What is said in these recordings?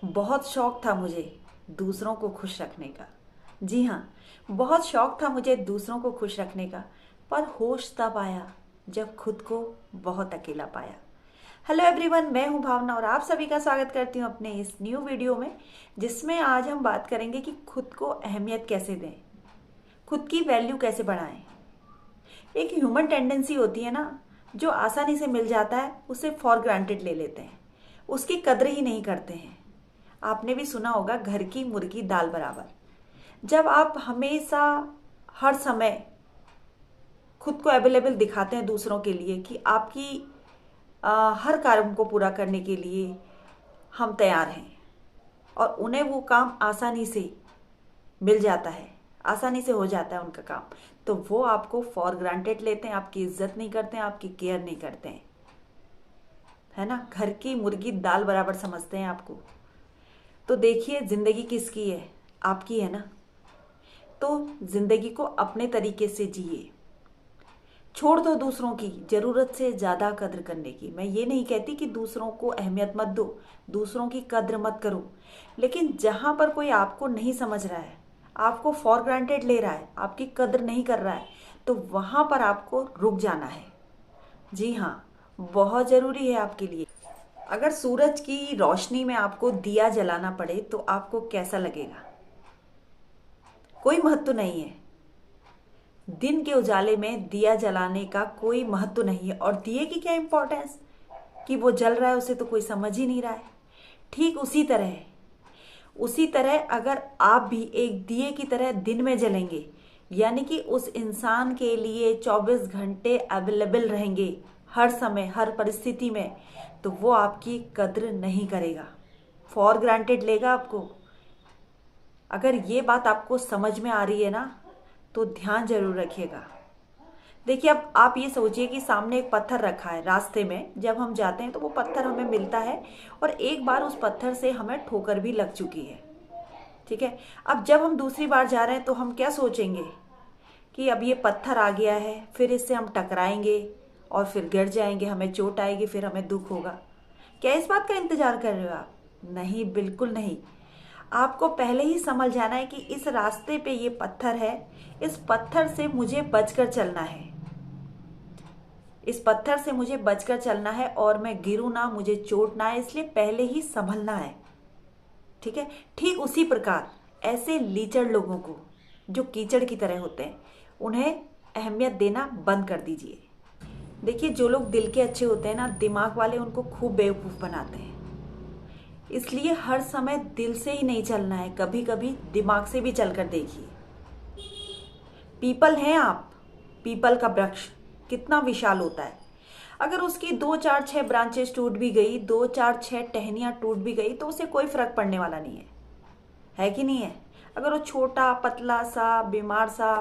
बहुत शौक था मुझे दूसरों को खुश रखने का। जी हाँ, बहुत शौक था मुझे दूसरों को खुश रखने का। पर होश तब आया जब खुद को बहुत अकेला पाया। हेलो एवरीवन, मैं हूं भावना और आप सभी का स्वागत करती हूं अपने इस न्यू वीडियो में, जिसमें आज हम बात करेंगे कि खुद को अहमियत कैसे दें, खुद की वैल्यू कैसे बढ़ाएं। एक ह्यूमन टेंडेंसी होती है ना, जो आसानी से मिल जाता है उसे फॉर ग्रांटेड ले लेते हैं, उसकी कद्र ही नहीं करते हैं। आपने भी सुना होगा, घर की मुर्गी दाल बराबर। जब आप हमेशा हर समय खुद को अवेलेबल दिखाते हैं दूसरों के लिए कि आपकी हर कार्य को पूरा करने के लिए हम तैयार हैं, और उन्हें वो काम आसानी से मिल जाता है, आसानी से हो जाता है उनका काम, तो वो आपको फॉर ग्रांटेड लेते हैं, आपकी इज्जत नहीं करते हैं, आपकी केयर नहीं करते हैं, है ना। घर की मुर्गी दाल बराबर समझते हैं आपको। तो देखिए, जिंदगी किसकी है? आपकी है ना। तो जिंदगी को अपने तरीके से जिए। छोड़ दो दूसरों की जरूरत से ज्यादा कद्र करने की। मैं ये नहीं कहती कि दूसरों को अहमियत मत दो, दूसरों की कद्र मत करो, लेकिन जहां पर कोई आपको नहीं समझ रहा है, आपको फॉर ग्रांटेड ले रहा है, आपकी कद्र नहीं कर रहा है, तो वहां पर आपको रुक जाना है। जी हाँ, बहुत जरूरी है आपके लिए। अगर सूरज की रोशनी में आपको दिया जलाना पड़े तो आपको कैसा लगेगा? कोई महत्व नहीं है। दिन के उजाले में दिया जलाने का कोई महत्व नहीं है। और दिए की क्या इंपॉर्टेंस कि वो जल रहा है, उसे तो कोई समझ ही नहीं रहा है। ठीक उसी तरह अगर आप भी एक दिए की तरह दिन में जलेंगे, यानी कि उस इंसान के लिए 24 घंटे अवेलेबल रहेंगे, हर समय हर परिस्थिति में, तो वो आपकी कद्र नहीं करेगा, फॉर ग्रांटेड लेगा आपको। अगर ये बात आपको समझ में आ रही है ना, तो ध्यान जरूर रखिएगा। देखिए, अब आप ये सोचिए कि सामने एक पत्थर रखा है, रास्ते में जब हम जाते हैं तो वो पत्थर हमें मिलता है, और एक बार उस पत्थर से हमें ठोकर भी लग चुकी है। ठीक है, अब जब हम दूसरी बार जा रहे हैं तो हम क्या सोचेंगे कि अब ये पत्थर आ गया है, फिर इससे हम टकराएंगे और फिर गिर जाएंगे, हमें चोट आएगी, फिर हमें दुख होगा। क्या इस बात का इंतजार कर रहे हो आप? नहीं, बिल्कुल नहीं। आपको पहले ही समझ जाना है कि इस रास्ते पे ये पत्थर है, इस पत्थर से मुझे बचकर चलना है, इस पत्थर से मुझे बचकर चलना है, और मैं गिरूं ना, मुझे चोट ना है, इसलिए पहले ही संभलना है। ठीक है, ठीक उसी प्रकार ऐसे लीचड़ लोगों को, जो कीचड़ की तरह होते हैं, उन्हें अहमियत देना बंद कर दीजिए। देखिए, जो लोग दिल के अच्छे होते हैं ना, दिमाग वाले उनको खूब बेवकूफ़ बनाते हैं। इसलिए हर समय दिल से ही नहीं चलना है, कभी कभी दिमाग से भी चलकर देखिए। पीपल हैं आप, पीपल का वृक्ष कितना विशाल होता है। अगर उसकी 2 4 6 ब्रांचेस टूट भी गई, 2 4 6 टहनियां टूट भी गई, तो उसे कोई फर्क पड़ने वाला नहीं है कि नहीं है? अगर वो छोटा पतला सा बीमार सा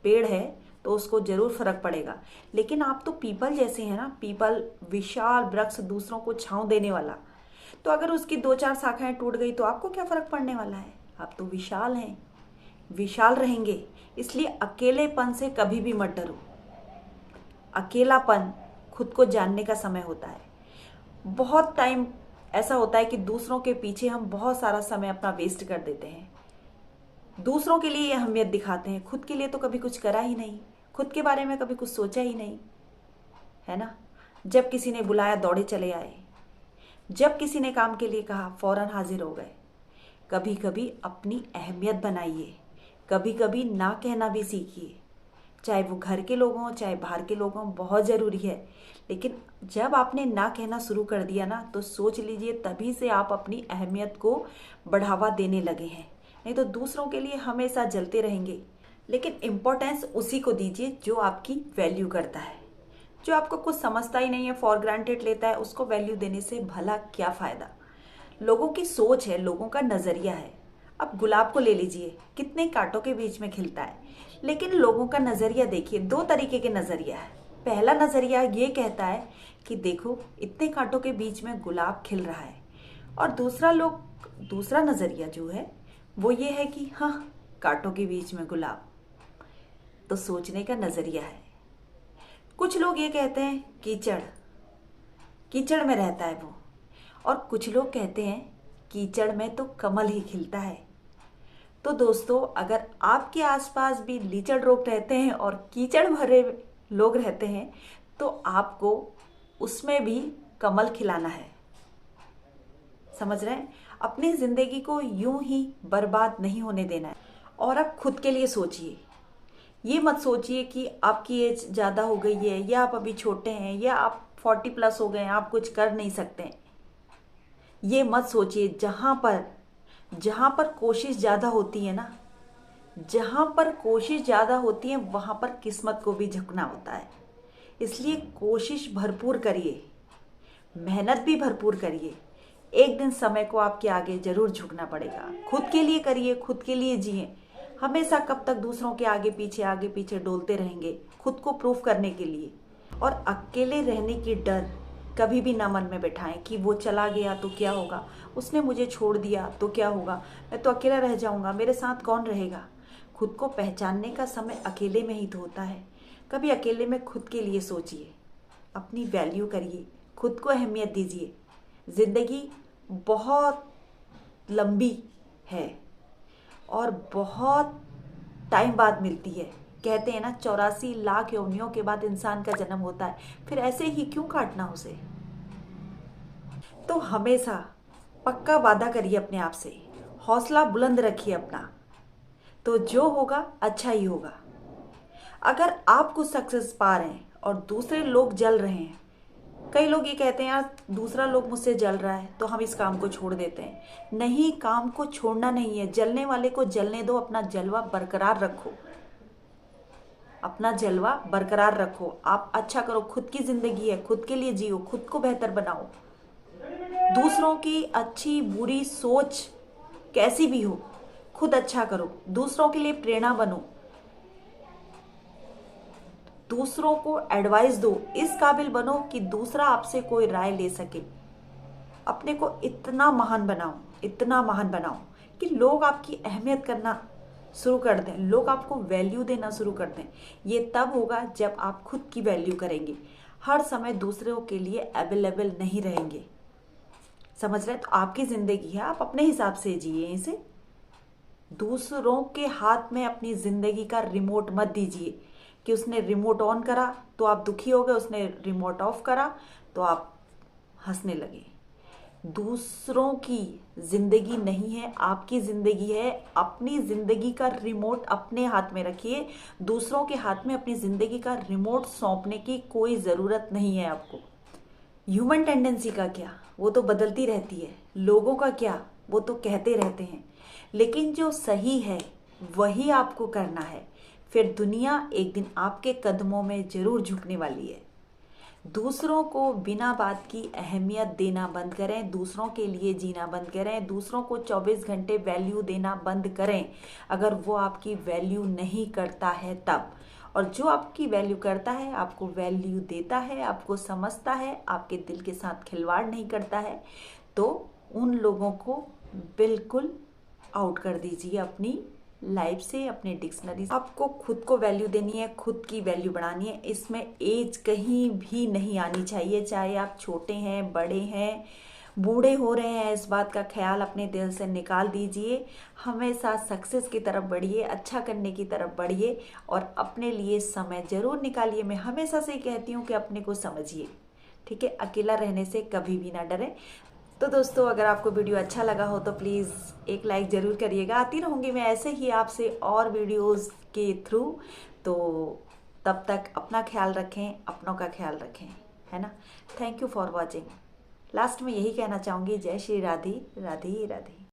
पेड़ है तो उसको जरूर फर्क पड़ेगा। लेकिन आप तो पीपल जैसे हैं ना, पीपल विशाल वृक्ष, दूसरों को छांव देने वाला। तो अगर उसकी 2 4 शाखाएं टूट गई तो आपको क्या फर्क पड़ने वाला है? आप तो विशाल हैं, विशाल रहेंगे। इसलिए अकेलेपन से कभी भी मत डरो। अकेलापन खुद को जानने का समय होता है। बहुत टाइम ऐसा होता है कि दूसरों के पीछे हम बहुत सारा समय अपना वेस्ट कर देते हैं, दूसरों के लिए अहमियत दिखाते हैं, खुद के लिए तो कभी कुछ करा ही नहीं, खुद के बारे में कभी कुछ सोचा ही नहीं, है ना। जब किसी ने बुलाया दौड़े चले आए, जब किसी ने काम के लिए कहा फौरन हाजिर हो गए। कभी कभी अपनी अहमियत बनाइए, कभी कभी ना कहना भी सीखिए, चाहे वो घर के लोग हों चाहे बाहर के लोग हों, बहुत ज़रूरी है। लेकिन जब आपने ना कहना शुरू कर दिया ना, तो सोच लीजिए तभी से आप अपनी अहमियत को बढ़ावा देने लगे हैं। नहीं तो दूसरों के लिए हमेशा जलते रहेंगे। लेकिन इम्पोर्टेंस उसी को दीजिए जो आपकी वैल्यू करता है। जो आपको कुछ समझता ही नहीं है, फॉर ग्रांटेड लेता है, उसको वैल्यू देने से भला क्या फ़ायदा। लोगों की सोच है, लोगों का नज़रिया है। अब गुलाब को ले लीजिए, कितने कांटों के बीच में खिलता है, लेकिन लोगों का नज़रिया देखिए, दो तरीके के नज़रिया है। पहला नज़रिया ये कहता है कि देखो इतने कांटों के बीच में गुलाब खिल रहा है, और दूसरा नज़रिया जो है वो ये है कि हाँ, कांटों के बीच में गुलाब। तो सोचने का नज़रिया है। कुछ लोग ये कहते हैं कीचड़, कीचड़ में रहता है वो, और कुछ लोग कहते हैं कीचड़ में तो कमल ही खिलता है। तो दोस्तों, अगर आपके आसपास भी लीचड़ लोग रहते हैं और कीचड़ भरे लोग रहते हैं तो आपको उसमें भी कमल खिलाना है। समझ रहे हैं? अपनी जिंदगी को यूं ही बर्बाद नहीं होने देना है। और आप खुद के लिए सोचिए। ये मत सोचिए कि आपकी एज ज़्यादा हो गई है या आप अभी छोटे हैं या आप 40+ हो गए हैं, आप कुछ कर नहीं सकते। ये मत सोचिए। जहाँ पर कोशिश ज़्यादा होती है ना, जहाँ पर कोशिश ज़्यादा होती है वहाँ पर किस्मत को भी झुकना होता है। इसलिए कोशिश भरपूर करिए, मेहनत भी भरपूर करिए। एक दिन समय को आपके आगे जरूर झुकना पड़ेगा। खुद के लिए करिए, खुद के लिए जिए। हमेशा कब तक दूसरों के आगे पीछे डोलते रहेंगे खुद को प्रूफ करने के लिए। और अकेले रहने की डर कभी भी ना मन में बैठाएं कि वो चला गया तो क्या होगा, उसने मुझे छोड़ दिया तो क्या होगा, मैं तो अकेला रह जाऊंगा, मेरे साथ कौन रहेगा। खुद को पहचानने का समय अकेले में ही तो होता है। कभी अकेले में खुद के लिए सोचिए, अपनी वैल्यू करिए, खुद को अहमियत दीजिए। जिंदगी बहुत लंबी है और बहुत टाइम बाद मिलती है। कहते हैं ना, 84 लाख योनियों के बाद इंसान का जन्म होता है, फिर ऐसे ही क्यों काटना उसे। तो हमेशा पक्का वादा करिए अपने आप से, हौसला बुलंद रखिए अपना, तो जो होगा अच्छा ही होगा। अगर आप कुछ सक्सेस पा रहे हैं और दूसरे लोग जल रहे हैं, कई लोग ये कहते हैं यार दूसरा लोग मुझसे जल रहा है तो हम इस काम को छोड़ देते हैं। नहीं, काम को छोड़ना नहीं है, जलने वाले को जलने दो, अपना जलवा बरकरार रखो, अपना जलवा बरकरार रखो। आप अच्छा करो, खुद की जिंदगी है, खुद के लिए जियो, खुद को बेहतर बनाओ। दूसरों की अच्छी बुरी सोच कैसी भी हो, खुद अच्छा करो, दूसरों के लिए प्रेरणा बनो, दूसरों को एडवाइस दो, इस काबिल बनो कि दूसरा आपसे कोई राय ले सके। अपने को इतना महान बनाओ कि लोग आपकी अहमियत करना शुरू कर दें, लोग आपको वैल्यू देना शुरू कर दें। ये तब होगा जब आप खुद की वैल्यू करेंगे, हर समय दूसरों के लिए अवेलेबल नहीं रहेंगे। समझ रहे हैं? तो आपकी जिंदगी है, आप अपने हिसाब से जिए इसे। दूसरों के हाथ में अपनी जिंदगी का रिमोट मत दीजिए कि उसने रिमोट ऑन करा तो आप दुखी हो गए, उसने रिमोट ऑफ करा तो आप हंसने लगे। दूसरों की जिंदगी नहीं है, आपकी जिंदगी है। अपनी जिंदगी का रिमोट अपने हाथ में रखिए। दूसरों के हाथ में अपनी जिंदगी का रिमोट सौंपने की कोई ज़रूरत नहीं है आपको। ह्यूमन टेंडेंसी का क्या, वो तो बदलती रहती है। लोगों का क्या, वो तो कहते रहते हैं। लेकिन जो सही है वही आपको करना है, फिर दुनिया एक दिन आपके कदमों में जरूर झुकने वाली है। दूसरों को बिना बात की अहमियत देना बंद करें, दूसरों के लिए जीना बंद करें, दूसरों को 24 घंटे वैल्यू देना बंद करें अगर वो आपकी वैल्यू नहीं करता है तब। और जो आपकी वैल्यू करता है, आपको वैल्यू देता है, आपको समझता है, आपके दिल के साथ खिलवाड़ नहीं करता है, तो उन लोगों को बिल्कुल आउट कर दीजिए अपनी लाइफ से, अपने डिक्शनरी से। आपको खुद को वैल्यू देनी है, खुद की वैल्यू बढ़ानी है। इसमें एज कहीं भी नहीं आनी चाहिए, चाहे आप छोटे हैं, बड़े हैं, बूढ़े हो रहे हैं, इस बात का ख्याल अपने दिल से निकाल दीजिए। हमेशा सक्सेस की तरफ बढ़िए, अच्छा करने की तरफ बढ़िए और अपने लिए समय जरूर निकालिए। मैं हमेशा से कहती हूँ कि अपने को समझिए, ठीक है? अकेला रहने से कभी भी ना डरें। तो दोस्तों, अगर आपको वीडियो अच्छा लगा हो तो प्लीज़ एक लाइक ज़रूर करिएगा। आती रहूँगी मैं ऐसे ही आपसे और वीडियोस के थ्रू। तो तब तक अपना ख्याल रखें, अपनों का ख्याल रखें, है ना? Thank you for watching. Last में यही कहना चाहूँगी, जय श्री राधे राधे राधे।